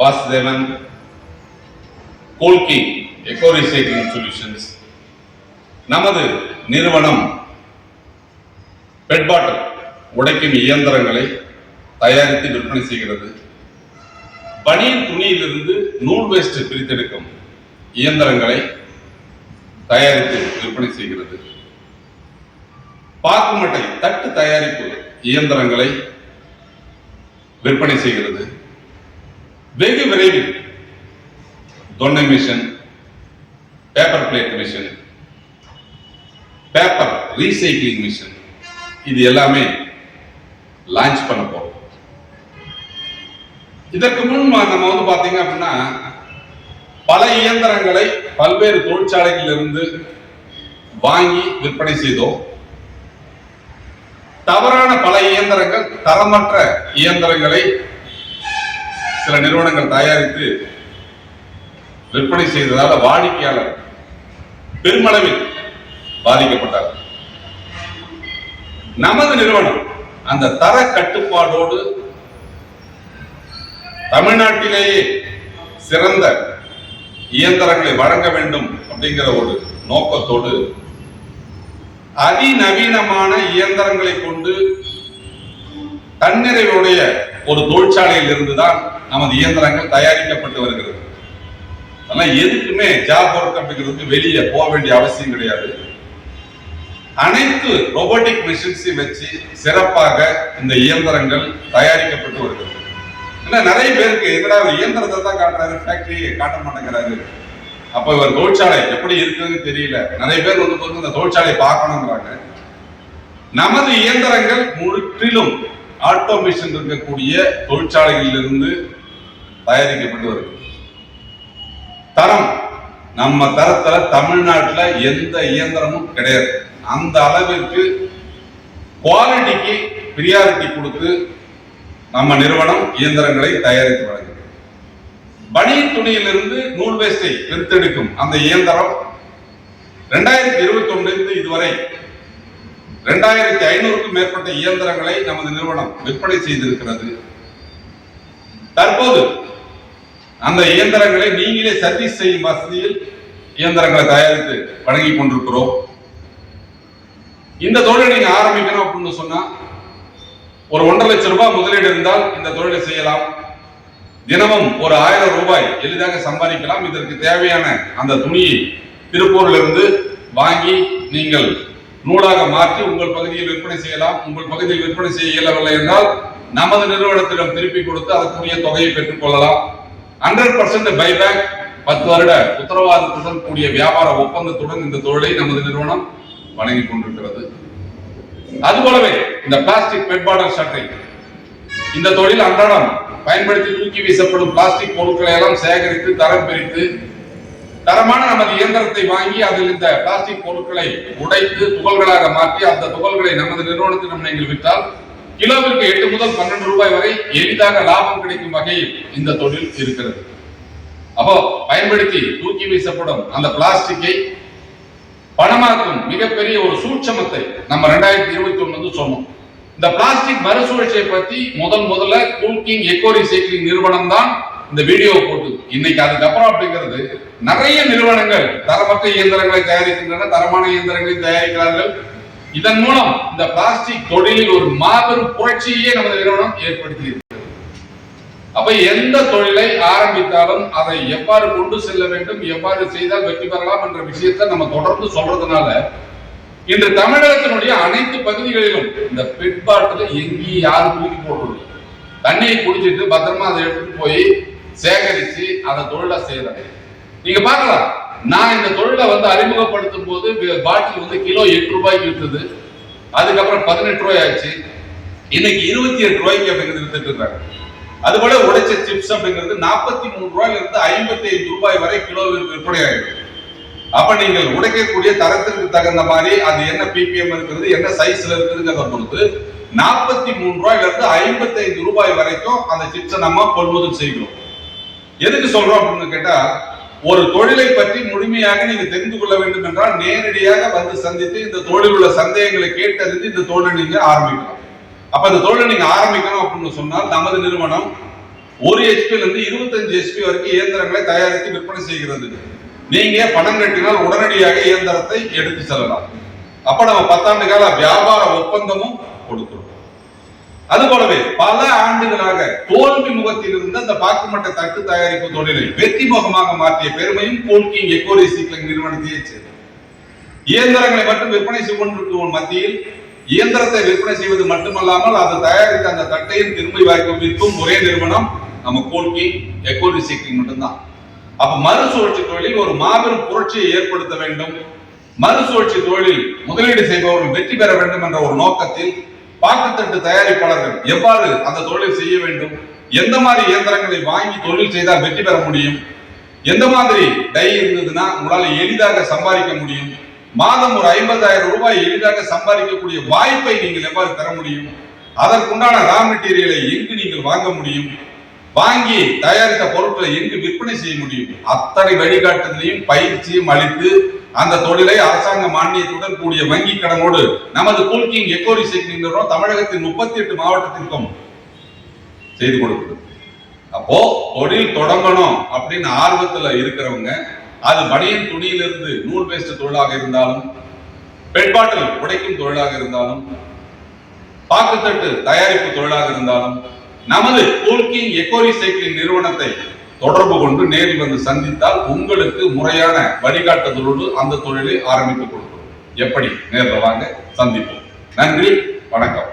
Vasudevan, கோல்கி echo recycling solutions. நமது நிறுவனம் bed பாட்டில் உடைக்கும் இயந்திரங்களை தயாரித்து விற்பனை செய்கிறது. பனியன் துணியிலிருந்து நூல் வேஸ்ட் பிரித்தெடுக்கும் இயந்திரங்களை தயாரித்து விற்பனை செய்கிறது. பாக்குமட்டை தட்டு தயாரிப்பு இயந்திரங்களை விற்பனை செய்கிறது. வெகு விரைவில் தொன்னை machine, paper plate machine, paper recycling machine, இது எல்லாமே லான்ச் பண்ண போறோம். இதற்கு முன் நம்ம பாத்தீங்க அப்படின்னா பல இயந்திரங்களை பல்வேறு தொழிற்சாலைகளிலிருந்து வாங்கி விற்பனை செய்தோம். தவறான பல இயந்திரங்கள், தரமற்ற இயந்திரங்களை சில நிறுவனங்கள் தயாரித்து விற்பனை செய்ததால் வாடிக்கையாளர் பெருமளவில் பாதிக்கப்பட்டார். நமது நிறுவனம் அந்த தர கட்டுப்பாடோடு தமிழ்நாட்டிலேயே சிறந்த இயந்திரங்களை வழங்க வேண்டும் அப்படிங்கிற ஒரு நோக்கத்தோடு அதிநவீனமான இயந்திரங்களை கொண்டு தன்னிறைவுடைய ஒரு தொழிற்சாலையில் இருந்துதான் நமது இயந்திரங்கள் தயாரிக்கப்பட்டு வருகிறது. அதெல்லாம் எதுக்குமே ஜாப் ஒர்க் அப்படிங்கிறதுக்கு வெளியே போக வேண்டிய அவசியம் கிடையாது. அனைத்து ரோபோட்டிக் மிஷின்ஸையும் வச்சு சிறப்பாக இந்த இயந்திரங்கள் தயாரிக்கப்பட்டு வருகிறது. ஏன்னா நிறைய பேருக்கு எங்கடா இயந்திரத்தை தான் காட்டுறாரு, ஃபேக்டரியை காட்ட மாட்டேங்கிறாரு. அப்ப இவர் தொழிற்சாலை எப்படி இருக்குன்னு தெரியல. நிறைய பேர் இந்த தொழிற்சாலையை பார்க்கணுங்கிறாங்க. நமது இயந்திரங்கள் முற்றிலும் ஆட்டோமேஷன் இருக்கக்கூடிய தொழிற்சாலைகளிலிருந்து தயாரிக்கப்பட்டு வருகிறது. தரம் நம்ம தரத்துல தமிழ்நாட்டுல எந்த இயந்திரமும் கிடையாது. அந்த அளவிற்கு குவாலிட்டிக்கு பிரியாரிட்டி கொடுத்து நம்ம நிறுவனம் இயந்திரங்களை தயாரித்து வழங்குகிறது. பனியன் துணியிலிருந்து நூல் வேஸ்டை பிரித்தெடுக்கும் அந்த இயந்திரம் 2021 இதுவரை 2500க்கும் மேற்பட்ட இயந்திரங்களை நமது நிறுவனம் விற்பனை செய்திருக்கிறது. தற்போது அந்த இயந்திரங்களை நீங்களே சர்வீஸ் செய்யும் வசதியில் இயந்திரங்களை தயாரித்து வழங்கி கொண்டிருக்கிறோம். இந்த தொழிலை நீங்க ஆரம்பிக்கணும் அப்படின்னு சொன்னா ஒரு 1.5 லட்சம் ரூபாய் முதலீடு இருந்தால் இந்த தொழிலை செய்யலாம். தினமும் ஒரு 1000 ரூபாய் எளிதாக சம்பாதிக்கலாம். இதற்கு தேவையான அந்த துணியை திருப்பூரில் இருந்து வாங்கி நீங்கள் நூலாக மாற்றி உங்கள் பகுதியில் விற்பனை செய்யலாம். உங்கள் பகுதியில் விற்பனை செய்ய இயலவில்லை என்றால் நமது நிறுவனத்திடம் திருப்பி கொடுத்து அதற்குரிய தொகையை பெற்றுக் கொள்ளலாம். 100% பைபேக், 10 வருட உத்தரவாதத்துடன் கூடிய வியாபார ஒப்பந்தத்துடன் இந்த தொழிலை நமது நிறுவனம் வழங்கி கொண்டிருக்கிறது. அதுபோலவே இந்த பிளாஸ்டிக் பெட் பாட்டில் சட்டை, இந்த தொழில் அன்றாடம் பயன்படுத்தி தூக்கி வீசப்படும் பிளாஸ்டிக் பொருட்களை எல்லாம் சேகரித்து தரம் பிரித்து தரமான நமது இயந்திரத்தை வாங்கி அதில் இந்த பிளாஸ்டிக் பொருட்களை உடைத்து துகள்களாக மாற்றி அந்த துகள்களை நமது நிறுவனத்திடம் நீங்கள் விற்றால் கிலோவிற்கு 8 முதல் 12 ரூபாய் வரை எளிதாக லாபம் கிடைக்கும் வகையில் இந்த தொழில் இருக்கிறது. அப்போ பயன்படுத்தி தூக்கி வீசப்படும் அந்த பிளாஸ்டிக்கை பணமாக்கும் மிகப்பெரிய ஒரு சூட்சமத்தை நம்ம 2021 சொன்னோம். இந்த பிளாஸ்டிக் மறுசுழற்சியை பத்தி முதல்ல கூல்கிங் எக்கோ ரீசைக்ளிங் நிறுவனம் தான் இந்த வீடியோ போட்டு இன்னைக்கு அதுக்கப்புறம் அப்படிங்கிறது நிறைய நிறுவனங்கள் தரமற்ற இயந்திரங்களை தயாரிக்கின்றன, தரமான இயந்திரங்களை தயாரிக்கிறார்கள். இதன் மூலம் இந்த பிளாஸ்டிக் தொழிலில் ஒரு மாபெரும் புரட்சியே நமது நிறுவனம் ஏற்படுத்தி. அப்ப எந்த தொழிலை ஆரம்பித்தாலும் அதை எவ்வாறு கொண்டு செல்ல வேண்டும், எவ்வாறு செய்தால் வெற்றி பெறலாம் என்ற விஷயத்தை நம்ம தொடர்ந்து சொல்றதுனால இன்று தமிழகத்தினுடைய அனைத்து பகுதிகளிலும் இந்த பெட் பாட்டில் எங்கேயும் யாரும் தூக்கி போடுறது, தண்ணியை குடிச்சிட்டு பத்திரமா அதை எடுத்துட்டு போய் சேகரிச்சு அதை தொழிலா செய்யறாங்க. நீங்க பார்க்கலாம், நான் இந்த தொழிலை அறிமுகப்படுத்தும் போது பாட்டில் கிலோ 8 ரூபாய்க்கு விற்றது. அதுக்கப்புறம் 18 ரூபாய் ஆச்சு. இன்னைக்கு 28 ரூபாய்க்கு அப்படிங்கிறது வித்துட்டு இருக்காங்க. அதுபோல உடைச்ச சிப்ஸ் அப்படிங்கிறது 43 ரூபாயில இருந்து 55 ரூபாய் வரை கிலோ விற்பனை ஆகிடுது. அப்ப நீங்கள் உடைக்கக்கூடிய தரத்திற்கு தகுந்த மாதிரி அது என்ன பிபிஎம் இருக்கிறது, என்ன சைஸ்ல இருக்குதுங்கிறத பொறுத்து 43 ரூபாயில இருந்து 55 ரூபாய் வரைக்கும் அந்த சிப்ஸை நம்ம கொள்முதல் செய்கிறோம். எதுக்கு சொல்றோம் அப்படின்னு கேட்டா, ஒரு தொழிலை பற்றி முழுமையாக நீங்க தெரிந்து கொள்ள வேண்டும் என்றால் நேரடியாக சந்தித்து இந்த தொழில் உள்ள சந்தேகங்களை கேட்டறிந்து இந்த தொழிலை நீங்க ஆரம்பிக்கலாம். அப்ப இந்த தொழிலை நீங்க ஆரம்பிக்கணும் அப்படின்னு சொன்னால் நமது நிறுவனம் 1 HP இருந்து 25 HP வரைக்கும் இயந்திரங்களை தயாரித்து விற்பனை செய்கிறது. நீங்க பணம் கட்டினால் உடனடியாக இயந்திரத்தை எடுத்து செல்லலாம். அப்ப நம்ம 10 ஆண்டு கால வியாபார ஒப்பந்தமும் கொடுக்கிறோம். அது போலவே பல ஆண்டுகளாக தோல்வி முகத்தில் இருந்த அந்த பாக்குமட்ட தட்டு தயாரிப்பு தொழிலை வெற்றி முகமாக மாற்றிய பெருமையும் கூல்கிங் எக்கோ ரீசைக்ளிங் நிறுவனத்தையே சேர்ந்தது. இயந்திரங்களை மட்டும் விற்பனை செய்து கொண்டிருக்கும் மத்தியில் இயந்திரத்தை விற்பனை செய்வது மட்டுமல்லாமல் அது தயாரித்த அந்த தட்டையும் திரும்பி விற்கும் ஒரே நிறுவனம் நம்ம கூல்கிங் எக்கோ ரீசைக்ளிங் மட்டும்தான். அப்ப மறுசுழற்சி தொழிலில் ஒரு மாபெரும் புரட்சியை ஏற்படுத்த வேண்டும், மறுசுழற்சி தொழிலில் முதலீடு செய்பவர்கள் வெற்றி பெற வேண்டும் என்ற ஒரு நோக்கத்தில் பாக்குத்தட்டு தயாரிப்பாளர்கள் எவ்வாறு அந்த தொழில் செய்ய வேண்டும், எந்த மாதிரி இயந்திரங்களை வாங்கி தொழில் செய்தால் வெற்றி பெற முடியும், எந்த மாதிரி டை இருந்ததுன்னா உங்களால எளிதாக சம்பாதிக்க முடியும், மாதம் ஒரு 50,000 ரூபாய் எளிதாக சம்பாதிக்கக்கூடிய வாய்ப்பை நீங்கள் எவ்வாறு பெற முடியும், அதற்குண்டான ரா மெட்டீரியலை எங்கு நீங்கள் வாங்க முடியும், வாங்கி தயாரித்த பொருட்களை எங்கு விற்பனை செய்ய முடியும், அத்தனை வழிகாட்டுதலையும் பயிற்சியும் அளித்து அந்த தொழிலை அரசாங்க மானியத்துடன் கூடிய வங்கி கடனோடு நமது கூல்கிங் எக்கோ ரீசைக்ளிங் நிறுவனம் தமிழகத்தின் 38 மாவட்டத்திற்கும் செய்து கொடுக்குது. அப்போ தொழில் தொடங்கணும் அப்படின்னு ஆர்வத்துல இருக்கிறவங்க, அது பனியன் துணியிலிருந்து நூல் வேஸ்ட் தொழிலாக இருந்தாலும், பெட் பாட்டில் உடைக்கும் தொழிலாக இருந்தாலும், பாக்குத்தட்டு தயாரிப்பு தொழிலாக இருந்தாலும், நமது கூல்கிங் எக்கோ ரீசைக்ளிங் நிறுவனத்தை தொடர்பு கொண்டு நேரில் வந்து சந்தித்தால் உங்களுக்கு முறையான வழிகாட்டுதலோடு அந்த தொழிலை ஆரம்பித்துக் கொடுக்கிறோம். எப்படி? நேரில் வாங்க, சந்திப்போம். நன்றி, வணக்கம்.